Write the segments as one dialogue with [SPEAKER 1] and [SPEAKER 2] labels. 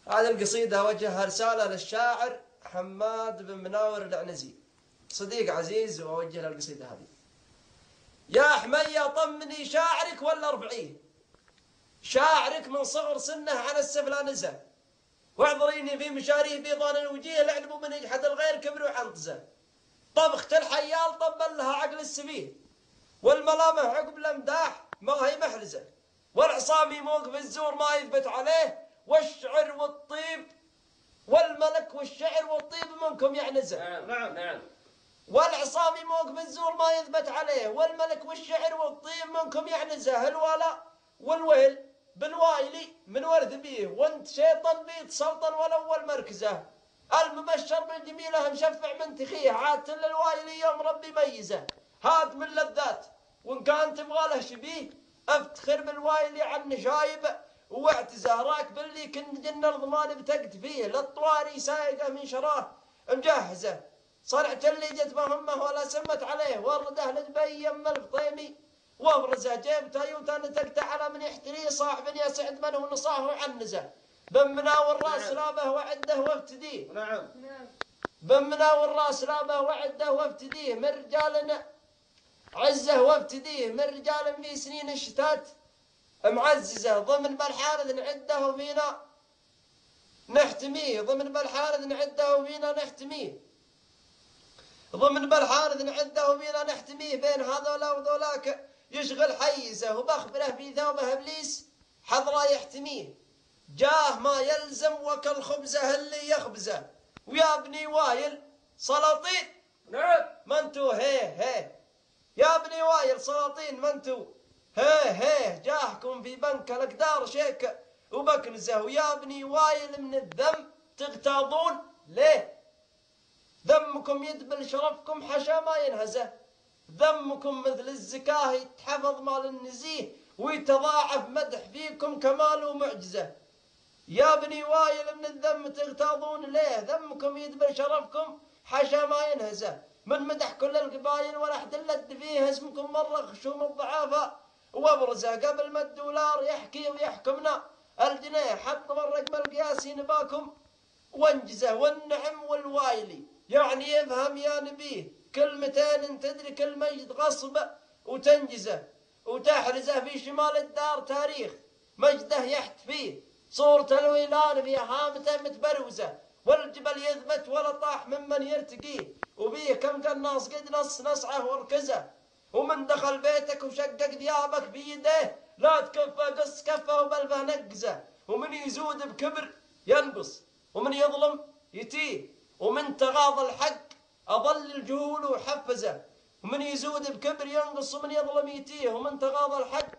[SPEAKER 1] هذه القصيدة وجهها رسالة للشاعر حماد بن مناور العنزي، صديق عزيز، وأوجه له القصيدة هذه. يا حمية طمني شاعرك ولا ارفعيه، شاعرك من صغر سنه على السفلى نزه، واعذريني في مشاريه بيضان الوجيه، لعلموا من يجحد الغير كبر وعنطزه. طبخة الحيال طبل لها عقل السفيه، والملامح عقب الامداح ما هي محرزه، والعصامي موقف الزور ما يثبت عليه، والشعر والطيب والملك والشعر والطيب منكم يعنزه.
[SPEAKER 2] نعم.
[SPEAKER 1] والعصامي موقف الزور ما يثبت عليه، والملك والشعر والطيب منكم يعنزه. الولا والويل بالوايلي من ورث بيه، وانت شيطان بيت سلطن والاول مركزه. المبشر بالجميله مشفع من تخيه، عاد للوايلي يوم ربي ميزه. هات من لذات وان كان تبغى له شبيه، افتخر بالوايلي عن شايب واعتزه. راكب اللي كن جن الضمان بتقت فيه، للطواري سايقه من شراه مجهزه. صرعت اللي جت مهمه ولا سمت عليه، ورده لدبي يم الفطيمي وابرزه. جيب تايوتا نتقت على من يحتريه، صاحب يسعد من هو نصاه وعنزه. بمنا والراس لابه وعده وافتديه، بمنا والراس لابه وعده وافتديه. من رجالنا عزه وافتديه، من رجال في سنين الشتات معززه. ضمن بالحارث نعده وفينا نحتميه، ضمن بالحارث نعده وفينا نحتميه، ضمن بالحارث نعده وفينا نحتميه. بين هذولا وذولاك يشغل حيزه، وبخبره في ثوبه ابليس حضره يحتميه. جاه ما يلزم وكل خبزه اللي يخبزه، ويا ابني وايل سلاطين منتو هي يا ابني وايل سلاطين منتو هي جاهكم في بنك الاقدار شيك وبكنزه. ويا ابني وايل من الذم تغتاظون ليه، ذمكم يدبل شرفكم حشا ما ينهزه. ذمكم مثل الزكاه يتحفظ مال النزيه، ويتضاعف مدح فيكم كمال ومعجزه. يا بني وايل من الذم تغتاظون ليه، ذمكم يدبر شرفكم حاشا ما ينهزه. من مدح كل القبايل ولا احد لد فيه، اسمكم مره خشوم الضعافه وابرزه. قبل ما الدولار يحكي ويحكمنا الجنيه، حط من رقم القياسي نباكم وانجزه. والنعم والوايلي يعني يفهم يا نبيه، كلمتين تدرك المجد غصب وتنجزه، وتحرزه في شمال الدار تاريخ مجده يحتفيه. صورة الويلان في هامته متبروزه، والجبل يثبت ولا طاح ممن يرتقيه. وبيه كم قناص قد نصعه وركزه، ومن دخل بيتك وشقق ثيابك بيده، لا تكفى قص كفه وبلفه نقزه. ومن يزود بكبر ينقص، ومن يظلم يتيه، ومن تغاضى الحق أضل الجهول وحفزه. ومن يزود بكبر ينقص، ومن يظلم يتيه، ومن تغاضى الحق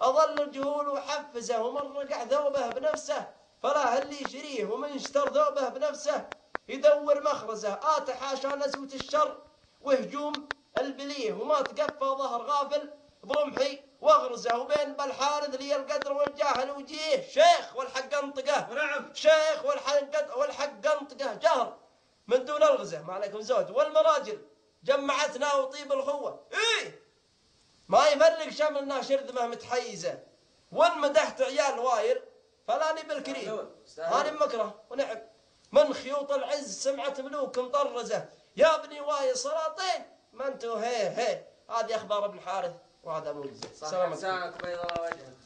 [SPEAKER 1] أضل الجهول وحفزه. ومن رقع ثوبه بنفسه فلا اللي يشريه، ومن اشتر ثوبه بنفسه يدور مخرزه. حاشا نزوة الشر وهجوم البليه، وما تقفى ظهر غافل برمحي واغرزه. وبين بالحارث لي القدر والجاهل وجيه، شيخ والحق انطقه. شيخ والحق انطقه جهر من دون الغزه. ما عليكم زود. والمراجل جمعتنا وطيب الخوه، ما يفرق شملنا شرذمه متحيزه. وان مدحت عيال وايل فلاني بالكريم هاني مكره ونعم. من خيوط العز سمعة ملوك مطرزه، يا ابني وايل سلاطين ما انتو هي. هذه اخبار ابن حارث وهذا موجزه.
[SPEAKER 2] سلامتك بيض الله وجهك.